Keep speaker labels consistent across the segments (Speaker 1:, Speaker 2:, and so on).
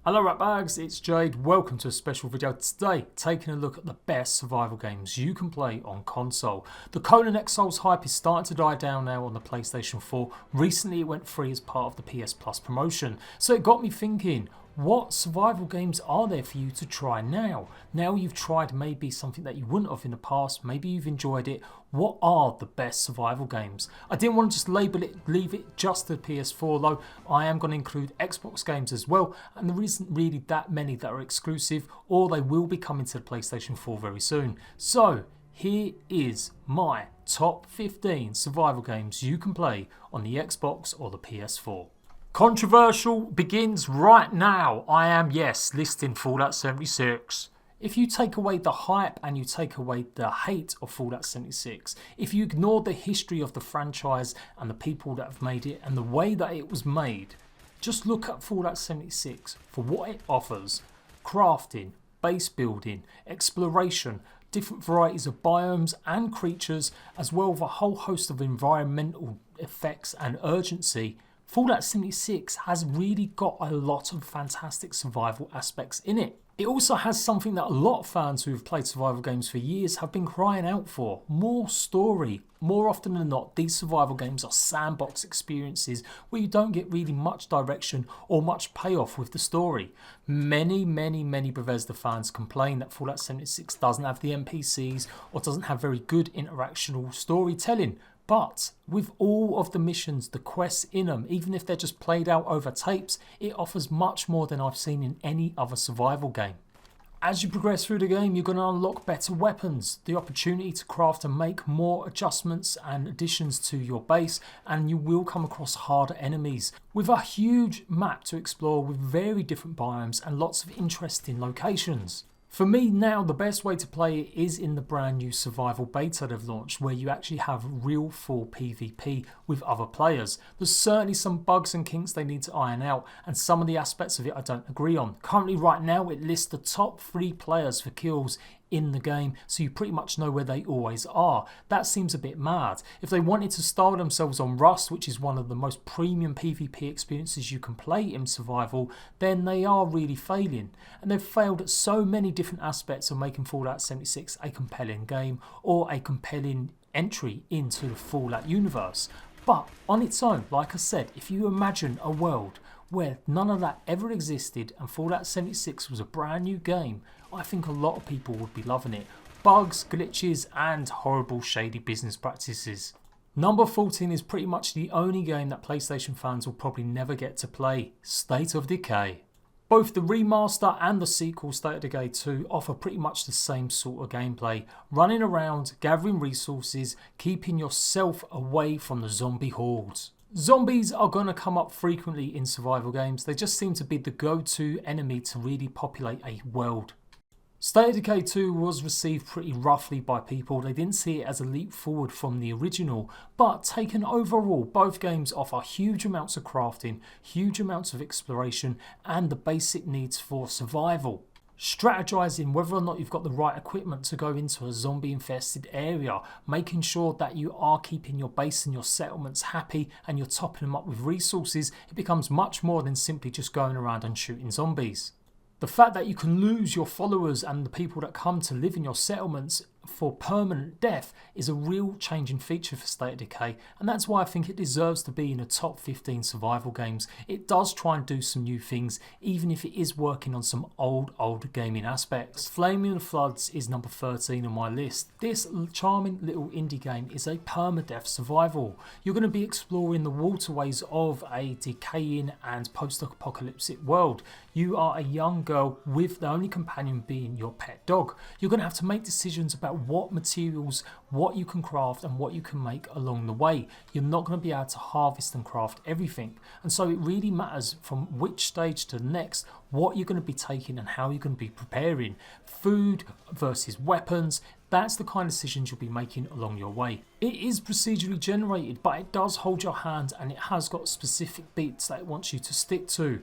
Speaker 1: Hello ratbags, it's Jade. Welcome to a special video today, taking a look at the best survival games you can play on console. The Exiles hype is starting to die down now on the PlayStation 4. Recently it went free as part of the PS Plus promotion, so it got me thinking, what survival games are there for you to try now? Now you've tried maybe something that you wouldn't have in the past, maybe you've enjoyed it. What are the best survival games? I didn't want to just label it, leave it just to the PS4 though. I am going to include Xbox games as well, and there isn't really that many that are exclusive, or they will be coming to the PlayStation 4 very soon. So here is my top 15 survival games you can play on the Xbox or the PS4. Controversial begins right now. I am, yes, listing Fallout 76. If you take away the hype and you take away the hate of Fallout 76, if you ignore the history of the franchise and the people that have made it and the way that it was made, just look at Fallout 76 for what it offers. Crafting, base building, exploration, different varieties of biomes and creatures, as well as a whole host of environmental effects and urgency. Fallout 76 has really got a lot of fantastic survival aspects in it. It also has something that a lot of fans who have played survival games for years have been crying out for: more story. More often than not, these survival games are sandbox experiences where you don't get really much direction or much payoff with the story. Many Bethesda fans complain that Fallout 76 doesn't have the NPCs or doesn't have very good interactional storytelling. But with all of the missions, the quests in them, even if they're just played out over tapes, it offers much more than I've seen in any other survival game. As you progress through the game, you're going to unlock better weapons, the opportunity to craft and make more adjustments and additions to your base, and you will come across harder enemies, with a huge map to explore with very different biomes and lots of interesting locations. For me now, the best way to play it is in the brand new survival beta they've launched, where you actually have real full PvP with other players. There's certainly some bugs and kinks they need to iron out, and some of the aspects of it I don't agree on. Currently right now it lists the top 3 players for kills in the game, so you pretty much know where they always are. That seems a bit mad. If they wanted to style themselves on Rust, which is one of the most premium PvP experiences you can play in survival, then they are really failing. And they've failed at so many different aspects of making Fallout 76 a compelling game or a compelling entry into the Fallout universe. But on its own, like I said, if you imagine a world where none of that ever existed and Fallout 76 was a brand new game, I think a lot of people would be loving it. Bugs, glitches and horrible shady business practices. Number 14 is pretty much the only game that PlayStation fans will probably never get to play: State of Decay. Both the remaster and the sequel, State of Decay 2, offer pretty much the same sort of gameplay. Running around, gathering resources, keeping yourself away from the zombie hordes. Zombies are going to come up frequently in survival games. They just seem to be the go-to enemy to really populate a world. State of Decay 2 was received pretty roughly by people. They didn't see it as a leap forward from the original, but taken overall, both games offer huge amounts of crafting, huge amounts of exploration, and the basic needs for survival. Strategizing whether or not you've got the right equipment to go into a zombie infested area, making sure that you are keeping your base and your settlements happy and you're topping them up with resources, it becomes much more than simply just going around and shooting zombies. The fact that you can lose your followers and the people that come to live in your settlements for permanent death is a real changing feature for State of Decay, and that's why I think it deserves to be in the top 15 survival games. It does try and do some new things, even if it is working on some old gaming aspects. Flaming Floods is number 13 on my list. This charming little indie game is a permadeath survival. You're going to be exploring the waterways of a decaying and post-apocalyptic world. You are a young girl with the only companion being your pet dog. You're going to have to make decisions about what materials, what you can craft and what you can make along the way. You're not going to be able to harvest and craft everything, and so it really matters from which stage to the next what you're going to be taking and how you're going to be preparing. Food versus weapons, that's the kind of decisions you'll be making along your way. It is procedurally generated, but it does hold your hand and it has got specific beats that it wants you to stick to.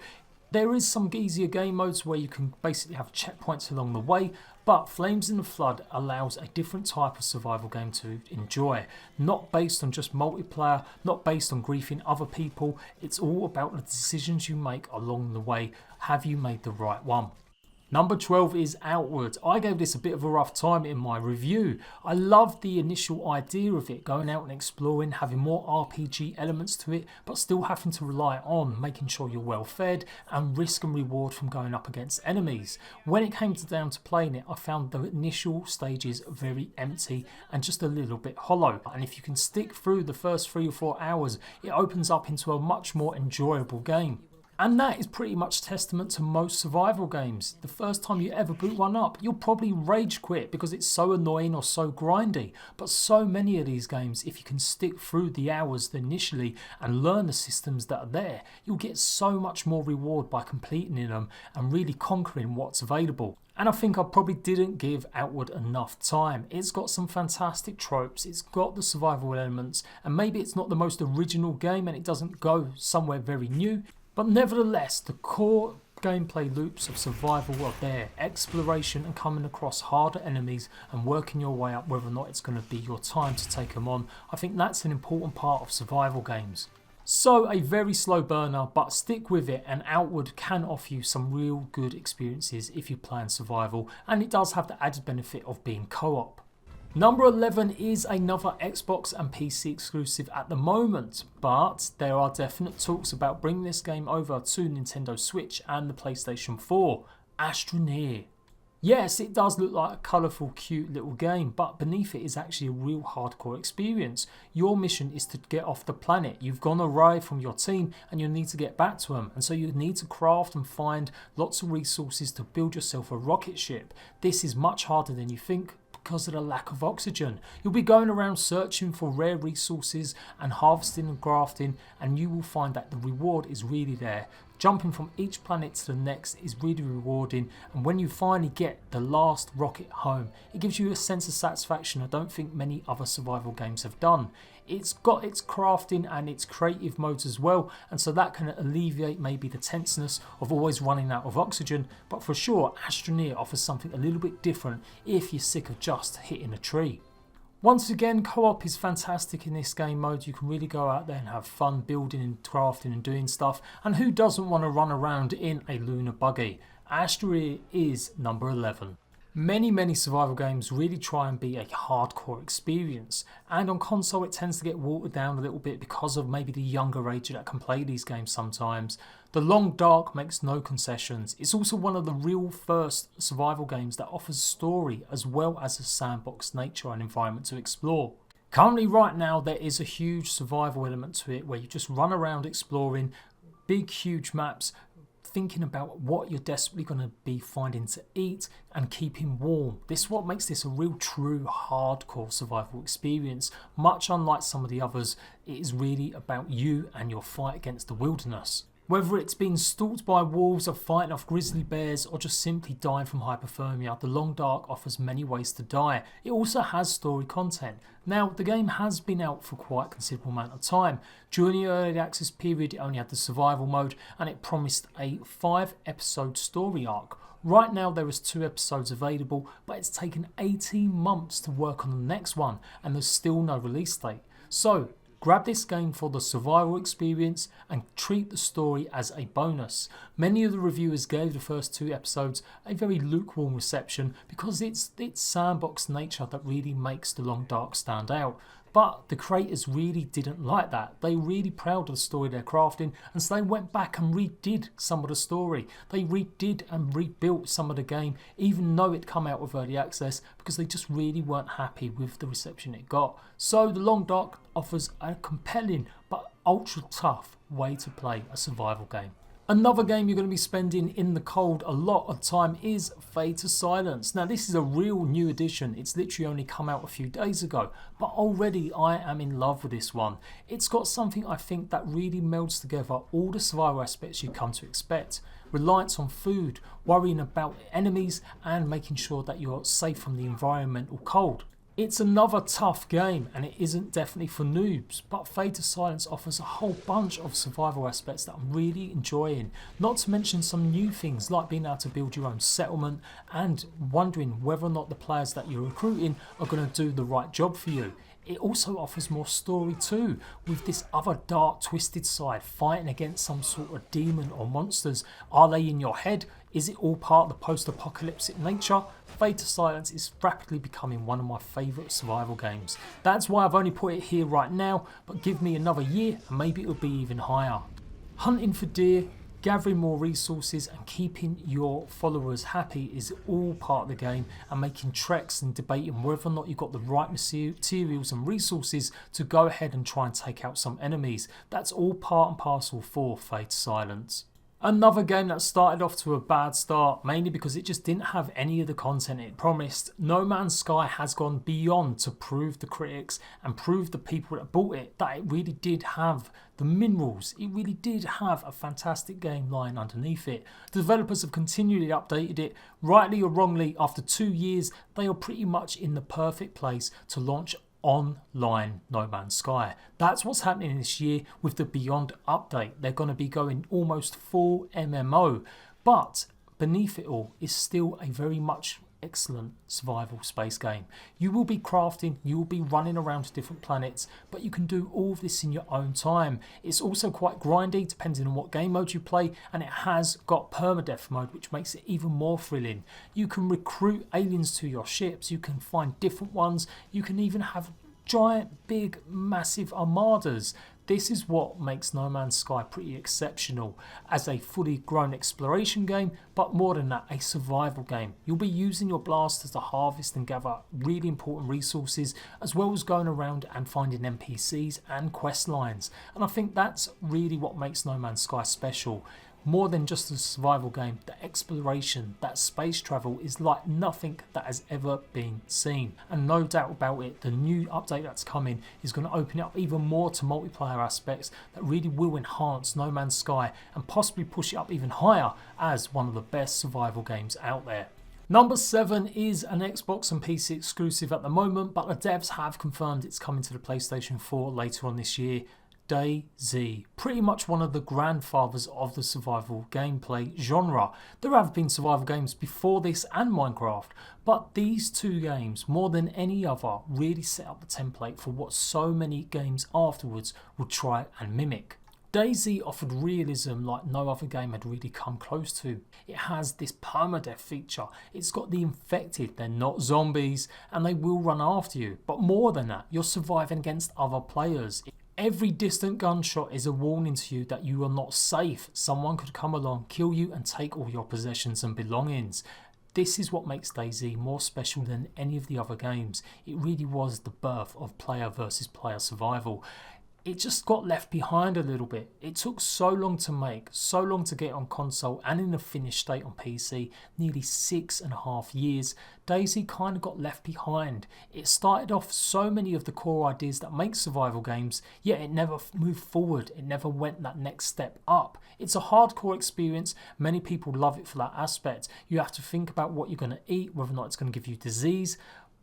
Speaker 1: There is some easier game modes where you can basically have checkpoints along the way, But Flames in the Flood allows a different type of survival game to enjoy, not based on just multiplayer, not based on griefing other people. It's all about the decisions you make along the way. Have you made the right one? Number 12 is Outward. I gave this a bit of a rough time in my review. I loved the initial idea of it, going out and exploring, having more RPG elements to it, but still having to rely on making sure you're well fed and risk and reward from going up against enemies. When it came down to playing it, I found the initial stages very empty and just a little bit hollow. And if you can stick through the first 3 or 4 hours, it opens up into a much more enjoyable game. And that is pretty much testament to most survival games. The first time you ever boot one up, you'll probably rage quit because it's so annoying or so grindy. But so many of these games, if you can stick through the hours initially and learn the systems that are there, you'll get so much more reward by completing them and really conquering what's available. And I think I probably didn't give Outward enough time. It's got some fantastic tropes, it's got the survival elements, and maybe it's not the most original game and it doesn't go somewhere very new. But nevertheless, the core gameplay loops of survival are there. Exploration and coming across harder enemies and working your way up whether or not it's going to be your time to take them on. I think that's an important part of survival games. So a very slow burner, but stick with it, and Outward can offer you some real good experiences if you play in survival, and it does have the added benefit of being co-op. Number 11 is another Xbox and PC exclusive at the moment, but there are definite talks about bringing this game over to Nintendo Switch and the PlayStation 4, Astronomia. Yes, it does look like a colourful, cute little game, but beneath it is actually a real hardcore experience. Your mission is to get off the planet. You've gone away from your team and you need to get back to them, and so you need to craft and find lots of resources to build yourself a rocket ship. This is much harder than you think, because of the lack of oxygen. You'll be going around searching for rare resources and harvesting and grafting, and you will find that the reward is really there. Jumping from each planet to the next is really rewarding, and when you finally get the last rocket home, it gives you a sense of satisfaction I don't think many other survival games have done. It's got its crafting and its creative modes as well, and so that can alleviate maybe the tenseness of always running out of oxygen, but for sure Astronomia offers something a little bit different if you're sick of just hitting a tree. Once again, co-op is fantastic in this game mode. You can really go out there and have fun building and crafting and doing stuff, and who doesn't want to run around in a lunar buggy? Astronomia is number 11. Many survival games really try and be a hardcore experience, and on console it tends to get watered down a little bit because of maybe the younger age that can play these games sometimes. The Long Dark makes no concessions. It's also one of the real first survival games that offers story as well as a sandbox nature and environment to explore. Currently right now there is a huge survival element to it where you just run around exploring big huge maps, thinking about what you're desperately going to be finding to eat and keeping warm. This is what makes this a real true hardcore survival experience. Much unlike some of the others, it is really about you and your fight against the wilderness. Whether it's being stalked by wolves or fighting off grizzly bears or just simply dying from hypothermia, The Long Dark offers many ways to die. It also has story content. Now, the game has been out for quite a considerable amount of time. During the early access period, it only had the survival mode and it promised a 5-episode story arc. Right now there is 2 episodes available, but it's taken 18 months to work on the next one and there's still no release date. So, grab this game for the survival experience and treat the story as a bonus. Many of the reviewers gave the first 2 episodes a very lukewarm reception because it's sandbox nature that really makes The Long Dark stand out. But the creators really didn't like that. They were really proud of the story they're crafting, and so they went back and redid some of the story. They redid and rebuilt some of the game, even though it come out with early access, because they just really weren't happy with the reception it got. So The Long Dark offers a compelling but ultra tough way to play a survival game. Another game you're going to be spending in the cold a lot of time is Fade to Silence. Now this is a real new addition. It's literally only come out a few days ago, but already I am in love with this one. It's got something I think that really melds together all the survival aspects you come to expect. Reliance on food, worrying about enemies and making sure that you're safe from the environmental cold. It's another tough game and it isn't definitely for noobs, but Fade to Silence offers a whole bunch of survival aspects that I'm really enjoying, not to mention some new things like being able to build your own settlement and wondering whether or not the players that you're recruiting are going to do the right job for you. It also offers more story too, with this other dark twisted side fighting against some sort of demon or monsters. Are they in your head? Is it all part of the post-apocalyptic nature? Fade to Silence is rapidly becoming one of my favourite survival games. That's why I've only put it here right now, but give me another year and maybe it'll be even higher. Hunting for deer, gathering more resources and keeping your followers happy is all part of the game, and making treks and debating whether or not you've got the right materials and resources to go ahead and try and take out some enemies. That's all part and parcel for Fade to Silence. Another game that started off to a bad start, mainly because it just didn't have any of the content it promised. No Man's Sky has gone beyond to prove the critics and prove the people that bought it that it really did have the minerals. It really did have a fantastic game lying underneath it. The developers have continually updated it. Rightly or wrongly, after 2 years, they are pretty much in the perfect place to launch online No Man's Sky. That's what's happening this year with the Beyond update. They're going to be going almost full MMO, but beneath it all is still a very much excellent survival space game. You will be crafting, you will be running around to different planets, but you can do all of this in your own time. It's also quite grindy depending on what game mode you play, and it has got permadeath mode, which makes it even more thrilling. You can recruit aliens to your ships, you can find different ones, you can even have giant, big, massive armadas. This is what makes No Man's Sky pretty exceptional as a fully grown exploration game, but more than that, a survival game. You'll be using your blasters to harvest and gather really important resources, as well as going around and finding NPCs and quest lines. And I think that's really what makes No Man's Sky special. More than just a survival game, the exploration, that space travel is like nothing that has ever been seen. And no doubt about it, the new update that's coming is going to open it up even more to multiplayer aspects that really will enhance No Man's Sky and possibly push it up even higher as one of the best survival games out there. Number 7 is an Xbox and PC exclusive at the moment, but the devs have confirmed it's coming to the PlayStation 4 later on this year. DayZ, pretty much one of the grandfathers of the survival gameplay genre. There have been survival games before this and Minecraft, but these two games, more than any other, really set up the template for what so many games afterwards would try and mimic. DayZ offered realism like no other game had really come close to. It has this permadeath feature, it's got the infected, they're not zombies and they will run after you, but more than that, you're surviving against other players. Every distant gunshot is a warning to you that you are not safe. Someone could come along, kill you and take all your possessions and belongings. This is what makes DayZ more special than any of the other games. It really was the birth of player versus player survival. It just got left behind a little bit. It took so long to make, so long to get on console and in a finished state on PC, nearly 6.5 years. DayZ kind of got left behind. It started off so many of the core ideas that make survival games, yet it never moved forward. It never went that next step up. It's a hardcore experience. Many people love it for that aspect. You have to think about what you're going to eat, whether or not it's going to give you disease,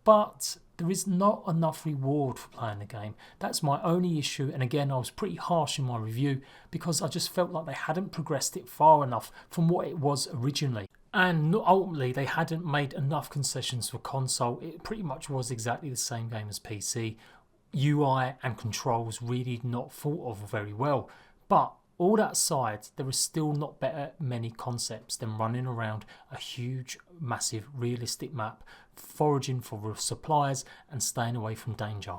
Speaker 1: but there is not enough reward for playing the game. That's my only issue, and again I was pretty harsh in my review because I just felt like they hadn't progressed it far enough from what it was originally. And ultimately they hadn't made enough concessions for console. It pretty much was exactly the same game as PC. UI and controls really not thought of very well. But all that aside, there is still not many concepts than running around a huge, massive, realistic map, foraging for supplies and staying away from danger.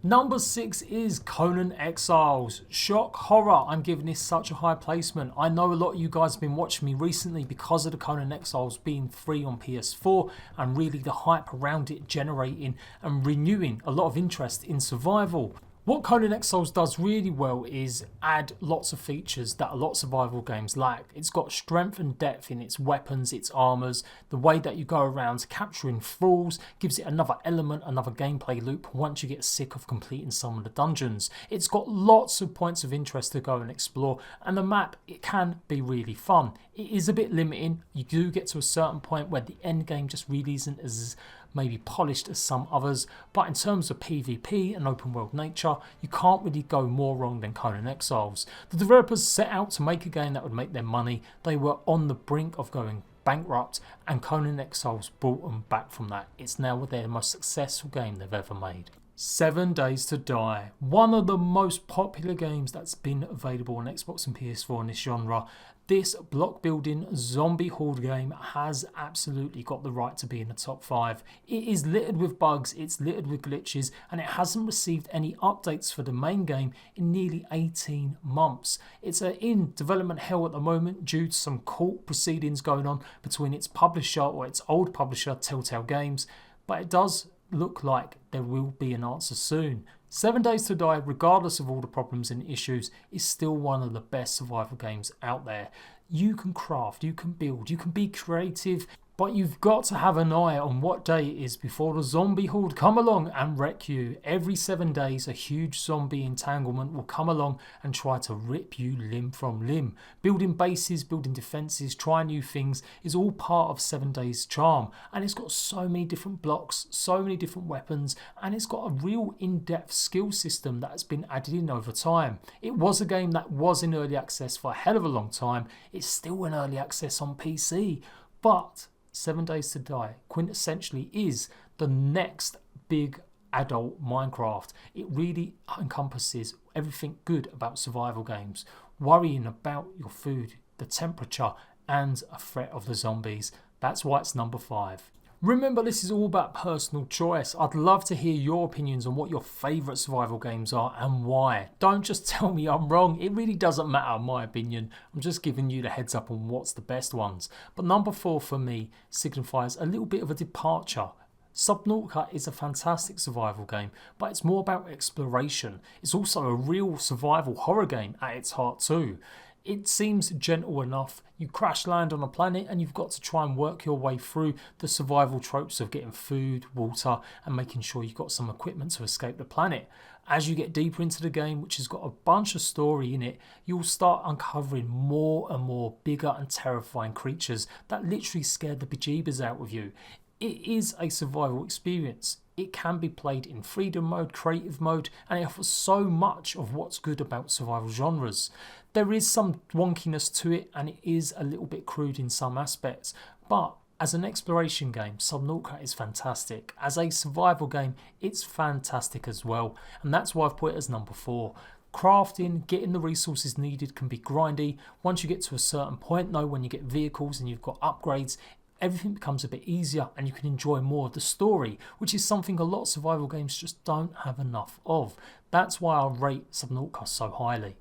Speaker 1: Number 6 is Conan Exiles. Shock horror, I'm giving this such a high placement. I know a lot of you guys have been watching me recently because of the Conan Exiles being free on PS4 and really the hype around it generating and renewing a lot of interest in survival. What Conan Exiles does really well is add lots of features that a lot of survival games lack. It's got strength and depth in its weapons, its armours, the way that you go around capturing thralls gives it another element, another gameplay loop once you get sick of completing some of the dungeons. It's got lots of points of interest to go and explore, and the map, it can be really fun. It is a bit limiting. You do get to a certain point where the end game just really isn't as maybe polished as some others, but in terms of PvP and open world nature, you can't really go more wrong than Conan Exiles. The developers set out to make a game that would make them money. They were on the brink of going bankrupt, and Conan Exiles brought them back from that. It's now their most successful game they've ever made. 7 Days to Die, one of the most popular games that's been available on Xbox and PS4 in this genre. This block building zombie horde game has absolutely got the right to be in the top 5. It is littered with bugs, it's littered with glitches, and it hasn't received any updates for the main game in nearly 18 months. It's in development hell at the moment due to some court proceedings going on between its publisher, or its old publisher, Telltale Games, but it does look like there will be an answer soon. 7 Days to Die, regardless of all the problems and issues, is still one of the best survival games out there. You can craft, you can build, you can be creative, but you've got to have an eye on what day it is before the zombie horde come along and wreck you. Every 7 days a huge zombie entanglement will come along and try to rip you limb from limb. Building bases, building defences, trying new things is all part of 7 Days' charm, and it's got so many different blocks, so many different weapons, and it's got a real in-depth skill system that has been added in over time. It was a game that was in early access for a hell of a long time. It's still in early access on PC, but 7 Days to Die quintessentially is the next big adult Minecraft. It really encompasses everything good about survival games. Worrying about your food, the temperature, and a threat of the zombies. That's why it's number 5. Remember, this is all about personal choice. I'd love to hear your opinions on what your favourite survival games are and why. Don't just tell me I'm wrong. It really doesn't matter in my opinion. I'm just giving you the heads up on what's the best ones. But number 4 for me signifies a little bit of a departure. Subnautica is a fantastic survival game, but it's more about exploration. It's also a real survival horror game at its heart too. It seems gentle enough. You crash land on a planet and you've got to try and work your way through the survival tropes of getting food, water, and making sure you've got some equipment to escape the planet. As you get deeper into the game, which has got a bunch of story in it, you'll start uncovering more and more bigger and terrifying creatures that literally scare the bejeebers out of you. It is a survival experience. It can be played in freedom mode, creative mode, and it offers so much of what's good about survival genres. There is some wonkiness to it, and it is a little bit crude in some aspects, but as an exploration game, Subnautica is fantastic. As a survival game, it's fantastic as well, and that's why I've put it as number 4. Crafting, getting the resources needed can be grindy. Once you get to a certain point though, when you get vehicles and you've got upgrades, everything becomes a bit easier and you can enjoy more of the story, which is something a lot of survival games just don't have enough of. That's why I rate Subnautica so highly.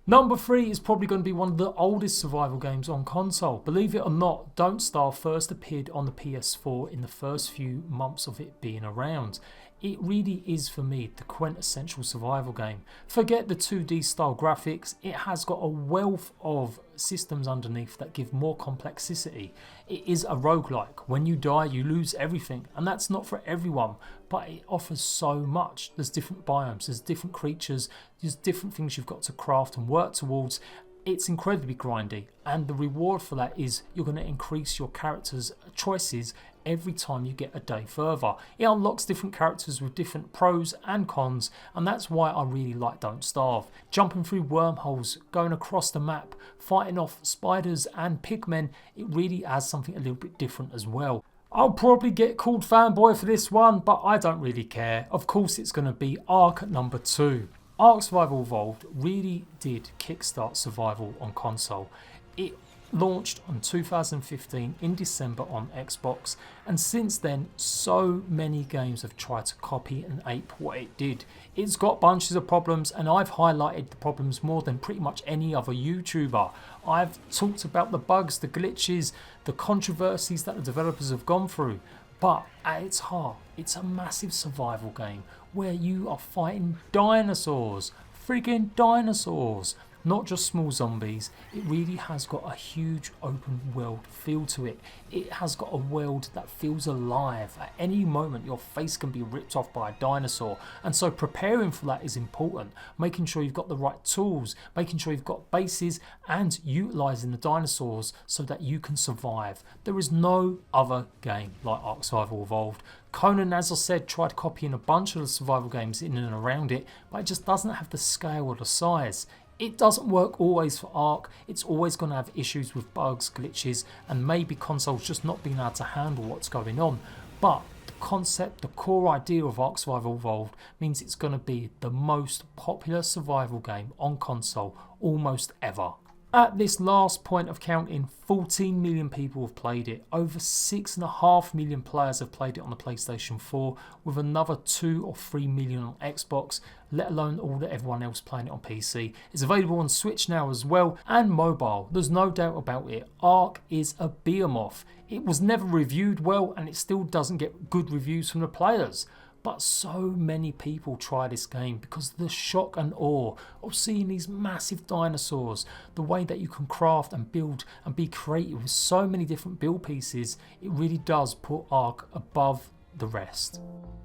Speaker 1: Number 3 is probably going to be one of the oldest survival games on console. Believe it or not, Don't Starve first appeared on the PS4 in the first few months of it being around. It really is for me the quintessential survival game. Forget the 2D style graphics, it has got a wealth of systems underneath that give more complexity. It is a roguelike. When you die you lose everything, and that's not for everyone, but it offers so much. There's different biomes, there's different creatures, there's different things you've got to craft and work towards. It's incredibly grindy, and the reward for that is you're going to increase your character's choices every time you get a day further. It unlocks different characters with different pros and cons, and that's why I really like Don't Starve. Jumping through wormholes, going across the map, fighting off spiders and pigmen, it really has something a little bit different as well. I'll probably get called fanboy for this one, but I don't really care. Of course it's going to be Ark number 2. Ark Survival Evolved really did kickstart survival on console. It launched in 2015 in December on Xbox, and since then so many games have tried to copy and ape what it did. It's got bunches of problems, and I've highlighted the problems more than pretty much any other YouTuber. I've talked about the bugs, the glitches, the controversies that the developers have gone through, but at its heart it's a massive survival game where you are fighting dinosaurs. Friggin' dinosaurs. Not just small zombies, it really has got a huge open world feel to it. It has got a world that feels alive. At any moment your face can be ripped off by a dinosaur, and so preparing for that is important. Making sure you've got the right tools, making sure you've got bases, and utilising the dinosaurs so that you can survive. There is no other game like Ark Survival Evolved. Conan, as I said, tried copying a bunch of the survival games in and around it, but it just doesn't have the scale or the size. It doesn't work always for Ark. It's always going to have issues with bugs, glitches, and maybe consoles just not being able to handle what's going on. But the concept, the core idea of Ark Survival Evolved means it's going to be the most popular survival game on console almost ever. At this last point of counting, 14 million people have played it. Over 6.5 million players have played it on the PlayStation 4, with another 2 or 3 million on Xbox, let alone all that everyone else playing it on PC. It's available on Switch now as well, and mobile. There's no doubt about it. Ark is a behemoth. It was never reviewed well, and it still doesn't get good reviews from the players. But so many people try this game because of the shock and awe of seeing these massive dinosaurs, the way that you can craft and build and be creative with so many different build pieces. It really does put Ark above the rest.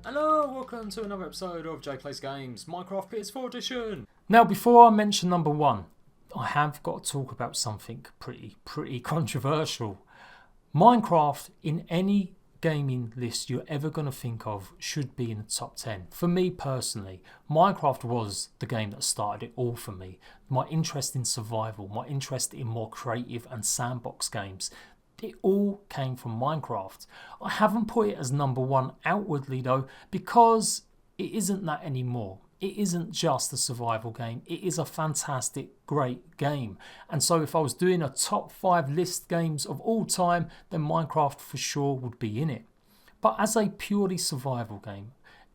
Speaker 1: Hello, welcome to another episode of Jade Plays Games, Minecraft PS4 edition. Now, before I mention number one, I have got to talk about something pretty controversial. Minecraft in any gaming list you're ever going to think of should be in the top 10. For me personally, Minecraft was the game that started it all for me. My interest in survival, my interest in more creative and sandbox games, it all came from Minecraft. I haven't put it as number one outwardly though, because it isn't that anymore. It isn't just a survival game, it is a fantastic, great game. And so if I was doing a top 5 list games of all time, then Minecraft for sure would be in it. But as a purely survival game,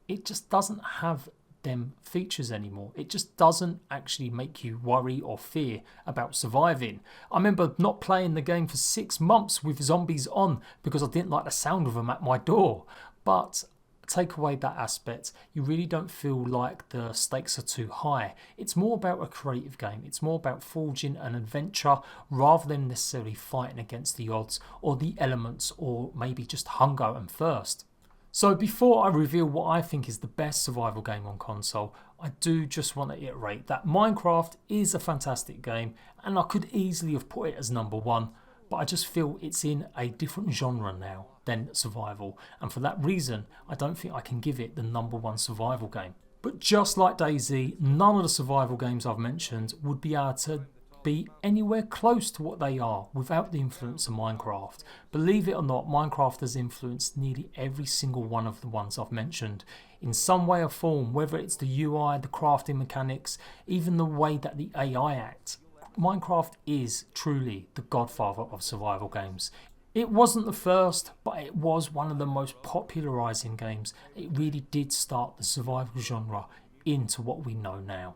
Speaker 1: it just doesn't have them features anymore. It just doesn't actually make you worry or fear about surviving. I remember not playing the game for 6 months with zombies on because I didn't like the sound of them at my door. But take away that aspect, you really don't feel like the stakes are too high. It's more about a creative game. It's more about forging an adventure rather than necessarily fighting against the odds or the elements or maybe just hunger and thirst. So before I reveal what I think is the best survival game on console, I do just want to iterate that Minecraft is a fantastic game and I could easily have put it as number one, but I just feel it's in a different genre now than survival, and for that reason I don't think I can give it the number one survival game. But just like DayZ, none of the survival games I've mentioned would be able to be anywhere close to what they are without the influence of Minecraft. Believe it or not, Minecraft has influenced nearly every single one of the ones I've mentioned in some way or form, whether it's the UI, the crafting mechanics, even the way that the AI acts. Minecraft is truly the godfather of survival games. It wasn't the first, but it was one of the most popularising games. It really did start the survival genre into what we know now.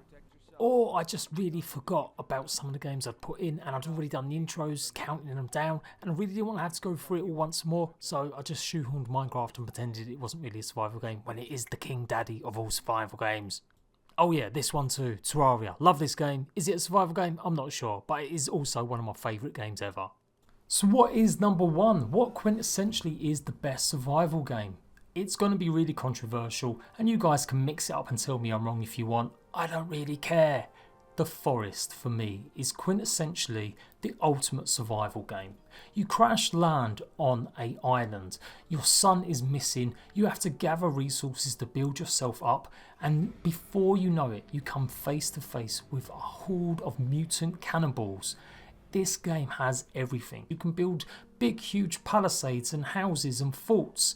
Speaker 1: Or I just really forgot about some of the games I'd put in, and I'd already done the intros, counting them down, and I really didn't want to have to go through it all once more, so I just shoehorned Minecraft and pretended it wasn't really a survival game when it is the king daddy of all survival games. Oh yeah, this one too, Terraria. Love this game. Is it a survival game? I'm not sure, but it is also one of my favourite games ever. So what is number one? What quintessentially is the best survival game? It's going to be really controversial, and you guys can mix it up and tell me I'm wrong if you want. I don't really care. The Forest, for me, is quintessentially the ultimate survival game. You crash land on an island, your son is missing, you have to gather resources to build yourself up, and before you know it, you come face to face with a horde of mutant cannibals. This game has everything. You can build big, huge palisades and houses and forts,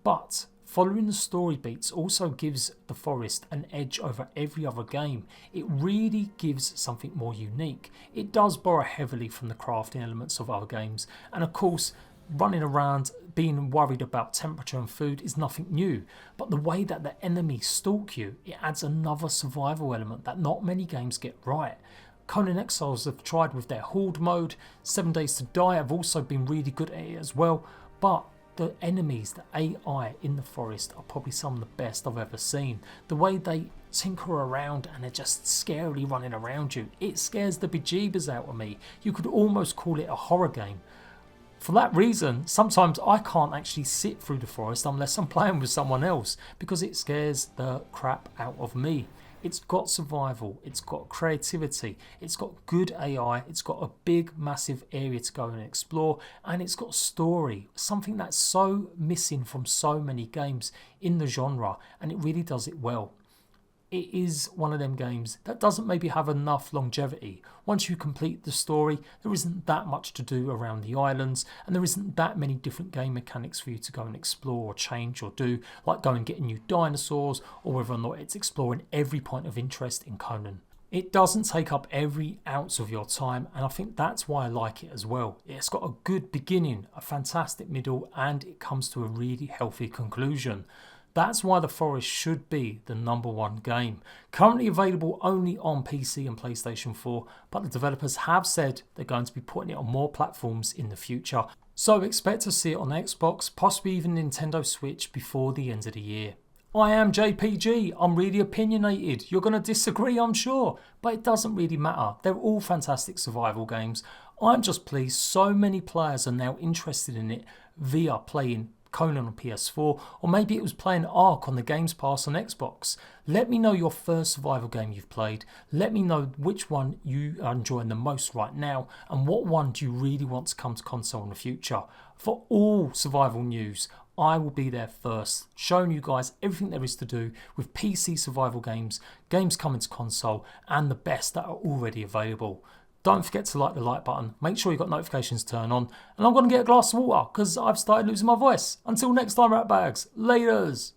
Speaker 1: but following the story beats also gives The Forest an edge over every other game. It really gives something more unique. It does borrow heavily from the crafting elements of other games, and of course running around being worried about temperature and food is nothing new, but the way that the enemies stalk you, it adds another survival element that not many games get right. Conan Exiles have tried with their Horde mode, 7 Days to Die have also been really good at it as well, but The enemies, the AI in the forest are probably some of the best I've ever seen. The way they tinker around and they're just scarily running around you, it scares the bejeebers out of me. You could almost call it a horror game. For that reason, sometimes I can't actually sit through the forest unless I'm playing with someone else because it scares the crap out of me. It's got survival, it's got creativity, it's got good AI, it's got a big massive area to go and explore, and it's got story, something that's so missing from so many games in the genre, and it really does it well. It is one of them games that doesn't maybe have enough longevity. Once you complete the story, there isn't that much to do around the islands, and there isn't that many different game mechanics for you to go and explore or change or do, like go and get new dinosaurs, or whether or not it's exploring every point of interest in Conan. It doesn't take up every ounce of your time, and I think that's why I like it as well. It's got a good beginning, a fantastic middle, and it comes to a really healthy conclusion. That's why The Forest should be the #1 game. Currently available only on PC and PlayStation 4, but the developers have said they're going to be putting it on more platforms in the future. So expect to see it on Xbox, possibly even Nintendo Switch before the end of the year. I am JPG, I'm really opinionated. You're going to disagree, I'm sure, but it doesn't really matter. They're all fantastic survival games. I'm just pleased so many players are now interested in it via playing Conan on PS4, or maybe it was playing Ark on the Games Pass on Xbox. Let me know your first survival game you've played. Let me know which one you are enjoying the most right now, and what one do you really want to come to console in the future. For all survival news, I will be there first, showing you guys everything there is to do with PC survival games, games coming to console, and the best that are already available. Don't forget to like the like button, make sure you've got notifications turned on, and I'm going to get a glass of water because I've started losing my voice. Until next time, ratbags, laters!